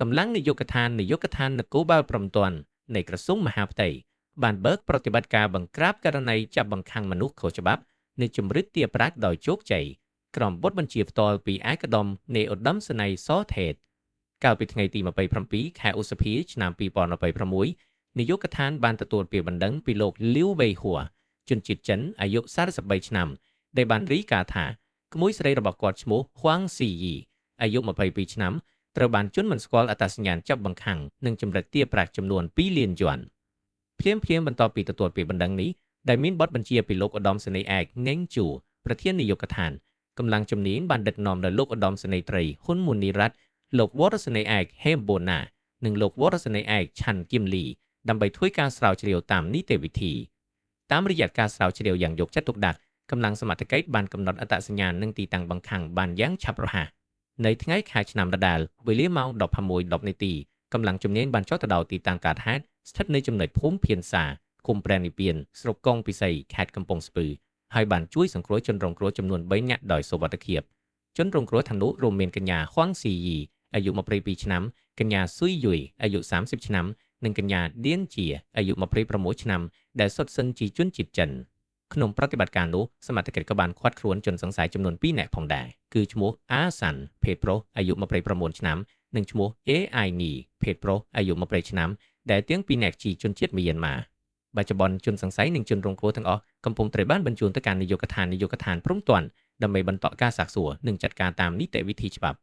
កម្លាំងនាយកដ្ឋាននគរបាលព្រំទាន់នៃក្រសួងមហាផ្ទៃបានបើកប្រតិបត្តិការបង្ក្រាបករណីចាប់បង្ខាំងមនុស្សខុសច្បាប់នៃជំរិតទារប្រាក់ដោយជោគជ័យក្រោមបទបញ្ជាផ្ទាល់ពីឯកឧត្តមនៃឧត្តមសេនីយ៍សថេតកាលពីថ្ងៃទី27ខែឧសភាឆ្នាំ2026នាយកដ្ឋានបានទទួលពាក្យបណ្ដឹងពីលោកលីវវេហួរជនជាតិចិនអាយុ43ឆ្នាំដែលបានរាយការណ៍ថាក្មួយស្រីរបស់គាត់ឈ្មោះហួងស៊ីយីអាយុ22ឆ្នាំត្រូវបានជន់មិនស្គាល់អត្តសញ្ញាណចាប់បង្ខាំងនិងចម្រិតទារប្រាក់ចំនួន2លានយួនភ្លាមបន្ទាប់ពីទទួលពាក្យបណ្ដឹងនេះដែលមានបទបញ្ជាពីលោកឧត្តមសេនីយ៍ឯកងេងជូប្រធាននាយកដ្ឋានកម្លាំងជំនាញបានដឹកនាំដោយលោកឧត្តមសេនីយ៍ត្រីហ៊ុនមុនីរ៉ាត់លោកវរសេនីយ៍ឯកហេមបូណានិងលោកវរសេនីយ៍ឯកឆាន់គឹមលីដើម្បីធ្វើការស្រាវជ្រាវតាមនីតិវិធីតាមរយៈការស្រាវជ្រាវយ៉ាងយកចិត្តទុកដាក់កម្លាំងសមត្ថកិច្ចបានកំណត់អត្តសញ្ញាណនិងទីតាំងបង្ខាំងបានយ៉ាងឆាប់រហ័សនៅថ្ងៃខែឆ្នាំដដែលវេលាម៉ោង 11:10 នាទីកម្លាំងជំនាញបានចុះទៅដល់ទីតាំងកើតហេតុស្ថិតនៅចំណុចភូមិភៀនសាឃុំព្រះនិព្វានស្រុកកងពិសីខេត្តកំពង់ស្ពឺហើយបានជួយសង្គ្រោះជនរងគ្រោះចំនួន3នាក់ដោយសុវត្ថិភាពជនរងគ្រោះទាំងនោះរួមមានកញ្ញាហួងស៊ីយីអាយុ22ឆ្នាំកញ្ញាស៊ុយយុយអាយុ30ឆ្នាំនិងកញ្ញាឌៀនជាអាយុ26ឆ្នាំដែលសុទ្ធសិនជាជនជាតិចិនក្នុងប្រតិបត្តិការនោះសមត្ថកិច្ចក៏បានឃាត់ខ្លួនជនសង្ស័យចំនួន2នាក់ផងដែរគឺឈ្មោះអាសាន់ភេទប្រុសអាយុ29ឆ្នាំនិងឈ្មោះអេអាយនីភេទប្រុសអាយុ20ឆ្នាំដែលទាំងពីរនាក់ជាជនជាតិមីយ៉ាន់ម៉ាបច្ចុប្បន្នជនសង្ស័យនិងជនរងគ្រោះទាំងអស់កំពុងត្រូវបានបញ្ជូនទៅកាន់នាយកដ្ឋានព្រំទាន់ដើម្បីបន្តការសាកសួរនិងចាត់ការតាមនីតិវិធីច្បាប់